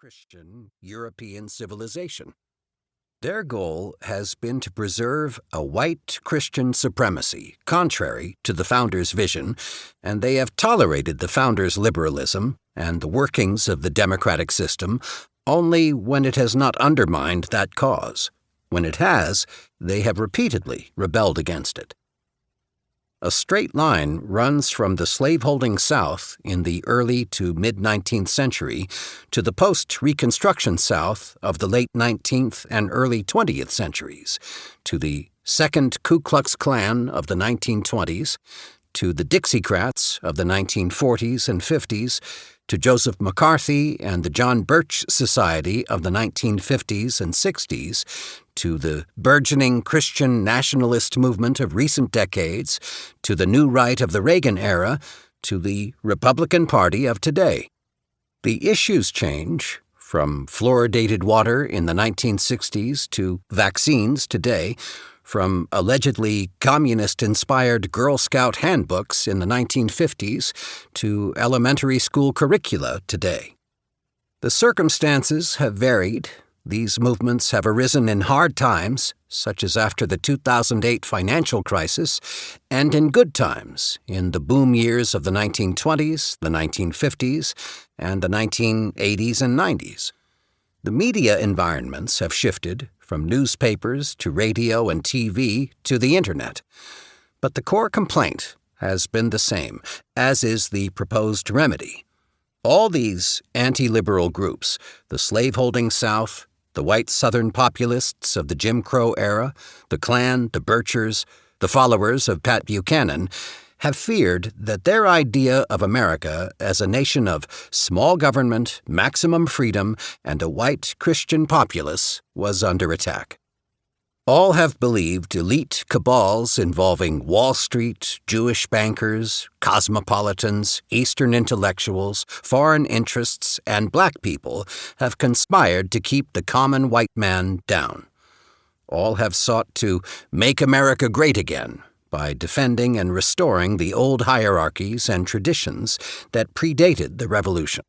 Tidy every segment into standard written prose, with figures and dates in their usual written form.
Christian European civilization. Their goal has been to preserve a white Christian supremacy, contrary to the founders' vision, and they have tolerated the founders' liberalism and the workings of the democratic system only when it has not undermined that cause. When it has, they have repeatedly rebelled against it. A straight line runs from the slaveholding South in the early to mid-19th century to the post-Reconstruction South of the late 19th and early 20th centuries, to the Second Ku Klux Klan of the 1920s, to the Dixiecrats of the 1940s and 50s, to Joseph McCarthy and the John Birch Society of the 1950s and 60s, to the burgeoning Christian nationalist movement of recent decades, to the New Right of the Reagan era, to the Republican Party of today. The issues change, from fluoridated water in the 1960s to vaccines today, from allegedly communist-inspired Girl Scout handbooks in the 1950s to elementary school curricula today. The circumstances have varied. These movements have arisen in hard times, such as after the 2008 financial crisis, and in good times, in the boom years of the 1920s, the 1950s, and the 1980s and 90s. The media environments have shifted from newspapers to radio and TV to the Internet. But the core complaint has been the same, as is the proposed remedy. All these anti-liberal groups, the slaveholding South, the white Southern populists of the Jim Crow era, the Klan, the Birchers, the followers of Pat Buchanan, have feared that their idea of America as a nation of small government, maximum freedom, and a white Christian populace was under attack. All have believed elite cabals involving Wall Street, Jewish bankers, cosmopolitans, Eastern intellectuals, foreign interests, and black people have conspired to keep the common white man down. All have sought to make America great again by defending and restoring the old hierarchies and traditions that predated the Revolution.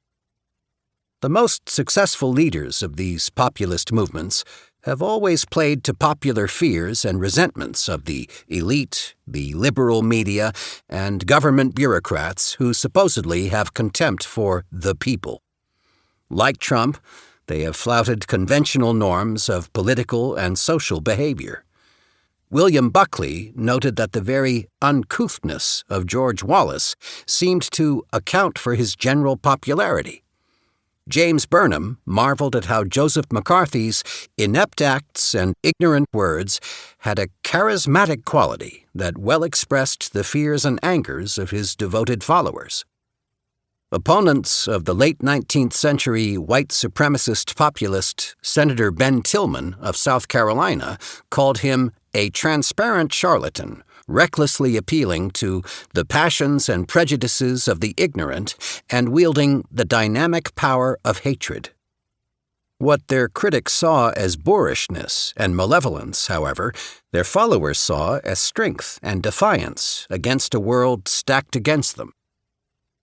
The most successful leaders of these populist movements have always played to popular fears and resentments of the elite, the liberal media, and government bureaucrats who supposedly have contempt for the people. Like Trump, they have flouted conventional norms of political and social behavior. William Buckley noted that the very uncouthness of George Wallace seemed to account for his general popularity. James Burnham marveled at how Joseph McCarthy's inept acts and ignorant words had a charismatic quality that well expressed the fears and angers of his devoted followers. Opponents of the late 19th century white supremacist populist Senator Ben Tillman of South Carolina called him a transparent charlatan, recklessly appealing to the passions and prejudices of the ignorant and wielding the dynamic power of hatred. What their critics saw as boorishness and malevolence, however, their followers saw as strength and defiance against a world stacked against them.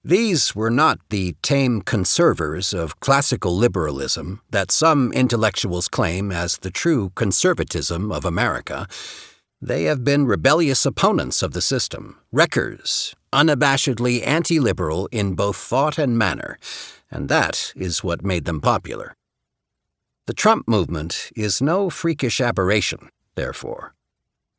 These were not the tame conservers of classical liberalism that some intellectuals claim as the true conservatism of America. They have been rebellious opponents of the system, wreckers, unabashedly anti-liberal in both thought and manner, and that is what made them popular. The Trump movement is no freakish aberration, therefore.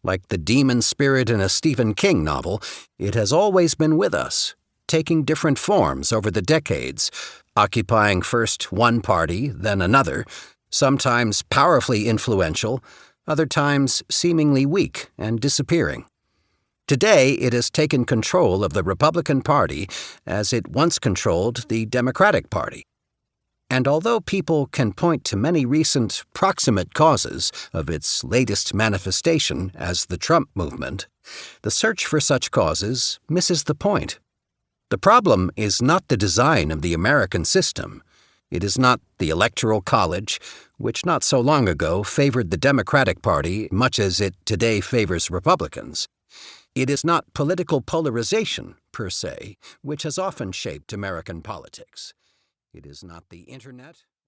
Like the demon spirit in a Stephen King novel, it has always been with us, taking different forms over the decades, occupying first one party, then another, sometimes powerfully influential, other times seemingly weak and disappearing. Today, it has taken control of the Republican Party as it once controlled the Democratic Party. And although people can point to many recent proximate causes of its latest manifestation as the Trump movement, the search for such causes misses the point. The problem is not the design of the American system. It is not the Electoral College, which not so long ago favored the Democratic Party much as it today favors Republicans. It is not political polarization, per se, which has often shaped American politics. It is not the Internet.